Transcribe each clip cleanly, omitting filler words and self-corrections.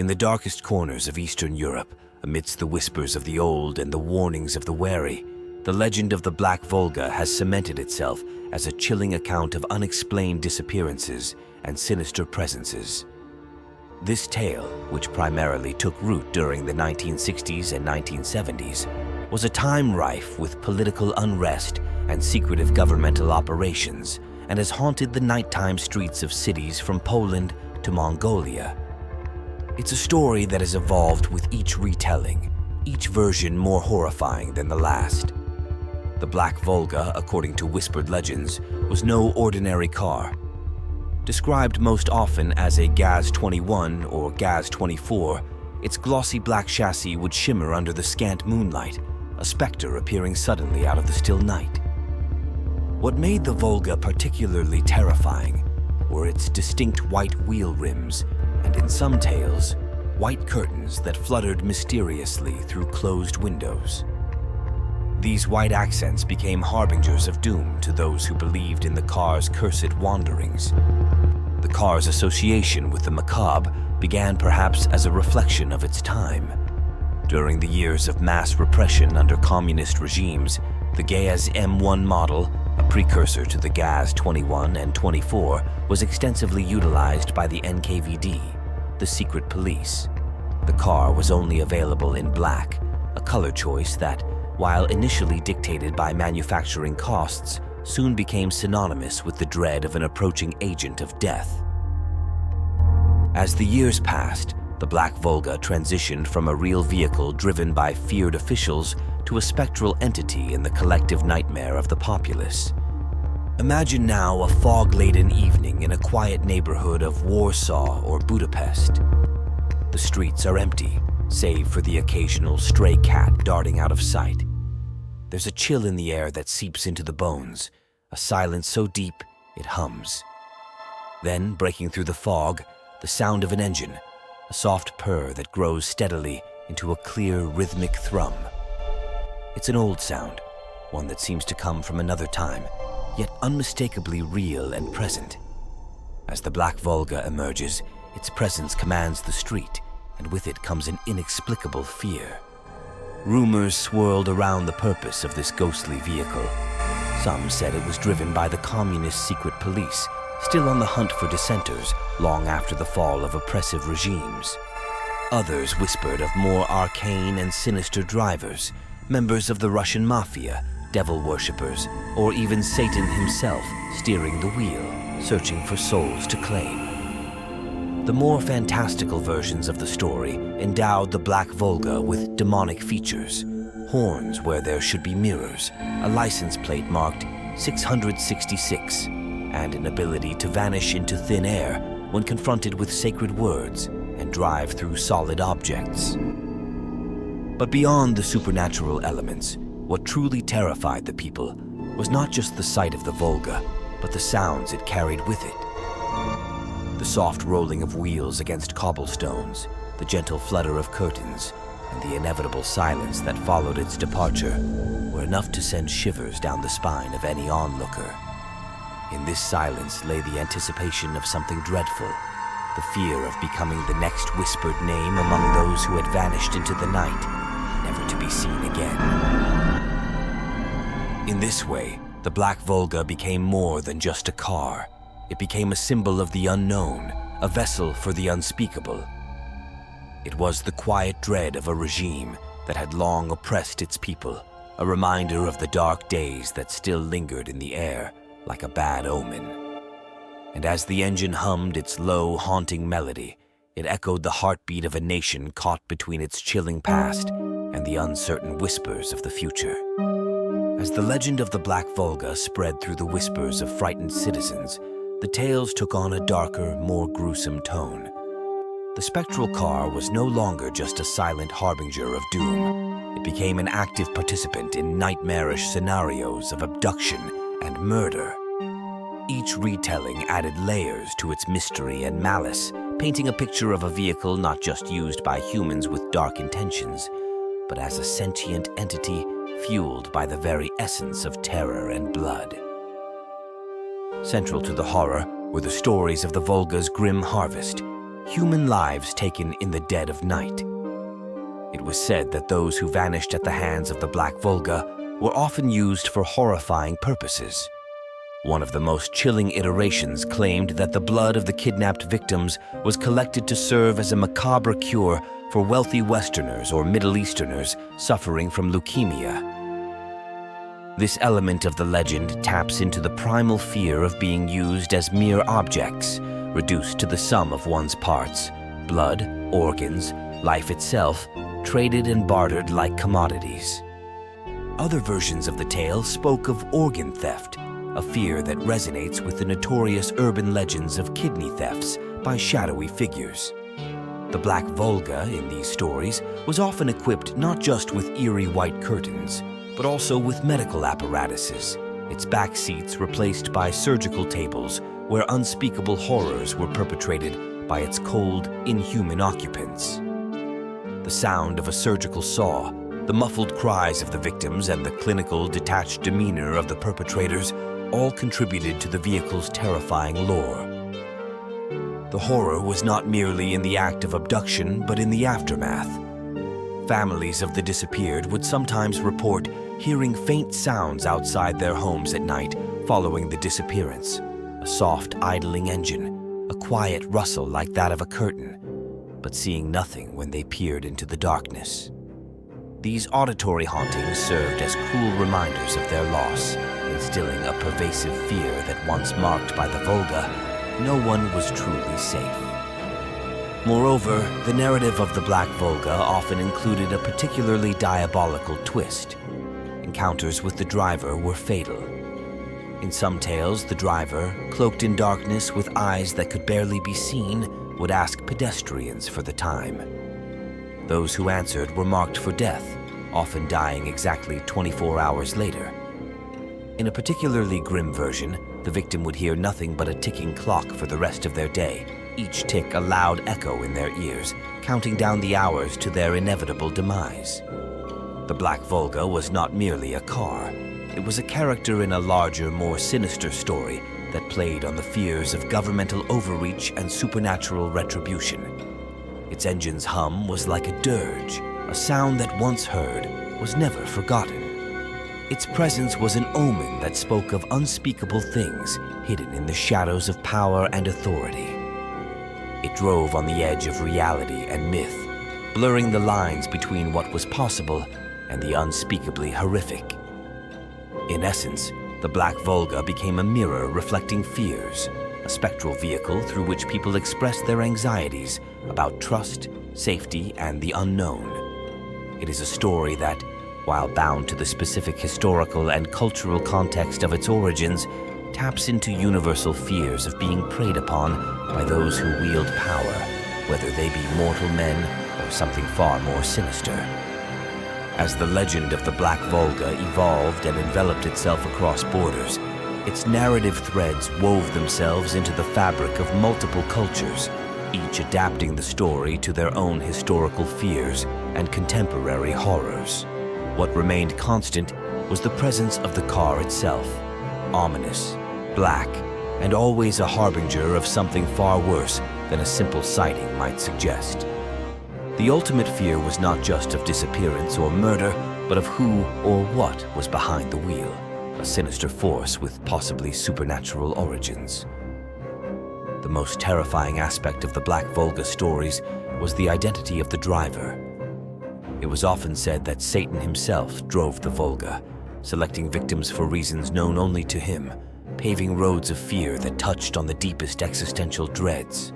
In the darkest corners of Eastern Europe, amidst the whispers of the old and the warnings of the wary, the legend of the Black Volga has cemented itself as a chilling account of unexplained disappearances and sinister presences. This tale, which primarily took root during the 1960s and 1970s, was a time rife with political unrest and secretive governmental operations, and has haunted the nighttime streets of cities from Poland to Mongolia. It's a story that has evolved with each retelling, each version more horrifying than the last. The Black Volga, according to whispered legends, was no ordinary car. Described most often as a Gaz-21 or Gaz-24, its glossy black chassis would shimmer under the scant moonlight, a specter appearing suddenly out of the still night. What made the Volga particularly terrifying were its distinct white wheel rims and, in some tales, white curtains that fluttered mysteriously through closed windows. These white accents became harbingers of doom to those who believed in the car's cursed wanderings. The car's association with the macabre began perhaps as a reflection of its time. During the years of mass repression under communist regimes, the Gaz M1 model, a precursor to the Gaz 21 and 24, was extensively utilized by the NKVD, the secret police. The car was only available in black, a color choice that, while initially dictated by manufacturing costs, soon became synonymous with the dread of an approaching agent of death. As the years passed, the Black Volga transitioned from a real vehicle driven by feared officials to a spectral entity in the collective nightmare of the populace. Imagine now a fog-laden evening in a quiet neighborhood of Warsaw or Budapest. The streets are empty, save for the occasional stray cat darting out of sight. There's a chill in the air that seeps into the bones, a silence so deep it hums. Then, breaking through the fog, the sound of an engine, a soft purr that grows steadily into a clear, rhythmic thrum. It's an old sound, one that seems to come from another time, yet unmistakably real and present. As the Black Volga emerges, its presence commands the street, and with it comes an inexplicable fear. Rumors swirled around the purpose of this ghostly vehicle. Some said it was driven by the communist secret police, still on the hunt for dissenters long after the fall of oppressive regimes. Others whispered of more arcane and sinister drivers, members of the Russian mafia, devil worshippers, or even Satan himself steering the wheel, searching for souls to claim. The more fantastical versions of the story endowed the Black Volga with demonic features: horns where there should be mirrors, a license plate marked 666, and an ability to vanish into thin air when confronted with sacred words and drive through solid objects. But beyond the supernatural elements, what truly terrified the people was not just the sight of the Volga, but the sounds it carried with it. The soft rolling of wheels against cobblestones, the gentle flutter of curtains, and the inevitable silence that followed its departure were enough to send shivers down the spine of any onlooker. In this silence lay the anticipation of something dreadful, the fear of becoming the next whispered name among those who had vanished into the night, never to be seen again. In this way, the Black Volga became more than just a car. It became a symbol of the unknown, a vessel for the unspeakable. It was the quiet dread of a regime that had long oppressed its people, a reminder of the dark days that still lingered in the air like a bad omen. And as the engine hummed its low, haunting melody, it echoed the heartbeat of a nation caught between its chilling past and the uncertain whispers of the future. As the legend of the Black Volga spread through the whispers of frightened citizens, the tales took on a darker, more gruesome tone. The spectral car was no longer just a silent harbinger of doom. It became an active participant in nightmarish scenarios of abduction and murder. Each retelling added layers to its mystery and malice, painting a picture of a vehicle not just used by humans with dark intentions, but as a sentient entity fueled by the very essence of terror and blood. Central to the horror were the stories of the Volga's grim harvest. human lives taken in the dead of night. It was said that those who vanished at the hands of the Black Volga were often used for horrifying purposes. One of the most chilling iterations claimed that the blood of the kidnapped victims was collected to serve as a macabre cure for wealthy Westerners or Middle Easterners suffering from leukemia. This element of the legend taps into the primal fear of being used as mere objects, reduced to the sum of one's parts, blood, organs, life itself, traded and bartered like commodities. Other versions of the tale spoke of organ theft, a fear that resonates with the notorious urban legends of kidney thefts by shadowy figures. The Black Volga in these stories was often equipped not just with eerie white curtains, but also with medical apparatuses, its back seats replaced by surgical tables where unspeakable horrors were perpetrated by its cold, inhuman occupants. The sound of a surgical saw, the muffled cries of the victims, and the clinical, detached demeanor of the perpetrators all contributed to the vehicle's terrifying lore. The horror was not merely in the act of abduction, but in the aftermath. Families of the disappeared would sometimes report hearing faint sounds outside their homes at night following the disappearance, a soft, idling engine, a quiet rustle like that of a curtain, but seeing nothing when they peered into the darkness. These auditory hauntings served as cruel reminders of their loss, instilling a pervasive fear that once marked by the Volga, no one was truly safe. Moreover, the narrative of the Black Volga often included a particularly diabolical twist. Encounters with the driver were fatal. In some tales, the driver, cloaked in darkness with eyes that could barely be seen, would ask pedestrians for the time. Those who answered were marked for death, often dying exactly 24 hours later. In a particularly grim version, the victim would hear nothing but a ticking clock for the rest of their day, each tick a loud echo in their ears, counting down the hours to their inevitable demise. The Black Volga was not merely a car. It was a character in a larger, more sinister story that played on the fears of governmental overreach and supernatural retribution. Its engine's hum was like a dirge, a sound that once heard was never forgotten. Its presence was an omen that spoke of unspeakable things hidden in the shadows of power and authority. It drove on the edge of reality and myth, blurring the lines between what was possible and the unspeakably horrific. In essence, the Black Volga became a mirror reflecting fears, a spectral vehicle through which people expressed their anxieties about trust, safety, and the unknown. It is a story that, while bound to the specific historical and cultural context of its origins, taps into universal fears of being preyed upon by those who wield power, whether they be mortal men or something far more sinister. As the legend of the Black Volga evolved and enveloped itself across borders, its narrative threads wove themselves into the fabric of multiple cultures, each adapting the story to their own historical fears and contemporary horrors. What remained constant was the presence of the car itself, ominous, black, and always a harbinger of something far worse than a simple sighting might suggest. The ultimate fear was not just of disappearance or murder, but of who or what was behind the wheel, a sinister force with possibly supernatural origins. The most terrifying aspect of the Black Volga stories was the identity of the driver. It was often said that Satan himself drove the Volga, selecting victims for reasons known only to him, paving roads of fear that touched on the deepest existential dreads,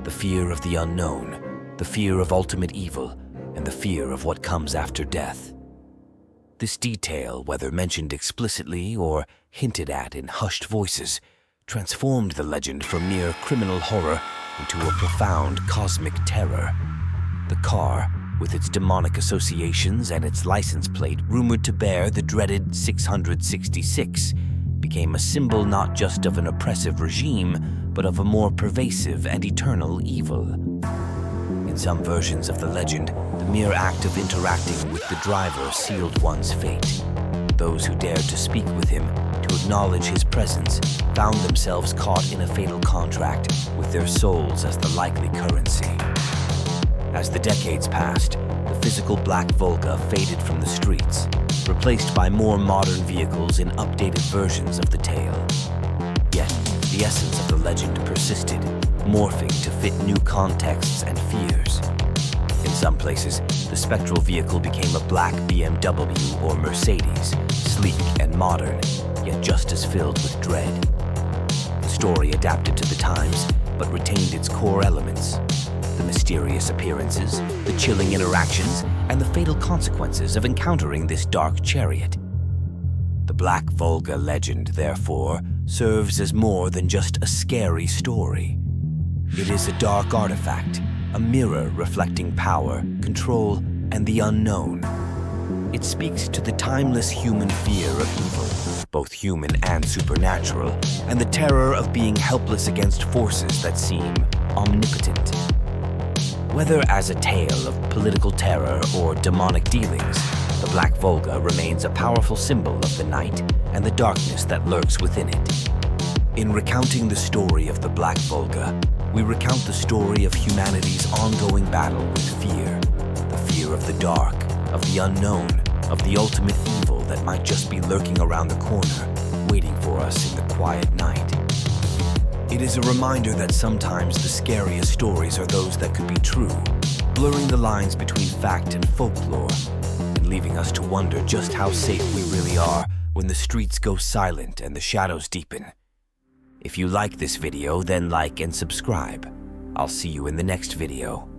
the fear of the unknown, the fear of ultimate evil, and the fear of what comes after death. This detail, whether mentioned explicitly or hinted at in hushed voices, transformed the legend from mere criminal horror into a profound cosmic terror. The car, with its demonic associations and its license plate rumored to bear the dreaded 666, became a symbol not just of an oppressive regime, but of a more pervasive and eternal evil. In some versions of the legend, the mere act of interacting with the driver sealed one's fate. Those who dared to speak with him, to acknowledge his presence found themselves caught in a fatal contract with their souls as the likely currency. As the decades passed, the physical Black Volga faded from the streets, replaced by more modern vehicles in updated versions of the tale. Yet, the essence of the legend persisted, morphing to fit new contexts and fears. In some places, the spectral vehicle became a black BMW or Mercedes, sleek and modern, yet just as filled with dread. The story adapted to the times, but retained its core elements: the mysterious appearances, the chilling interactions, and the fatal consequences of encountering this dark chariot. The Black Volga legend, therefore, serves as more than just a scary story. It is a dark artifact, a mirror reflecting power, control, and the unknown. It speaks to the timeless human fear of evil, both human and supernatural, and the terror of being helpless against forces that seem omnipotent. Whether as a tale of political terror or demonic dealings, the Black Volga remains a powerful symbol of the night and the darkness that lurks within it. In recounting the story of the Black Volga, we recount the story of humanity's ongoing battle with fear. The fear of the dark, of the unknown, of the ultimate evil that might just be lurking around the corner, waiting for us in the quiet night. It is a reminder that sometimes the scariest stories are those that could be true, blurring the lines between fact and folklore, and leaving us to wonder just how safe we really are when the streets go silent and the shadows deepen. If you like this video, then like and subscribe. I'll see you in the next video.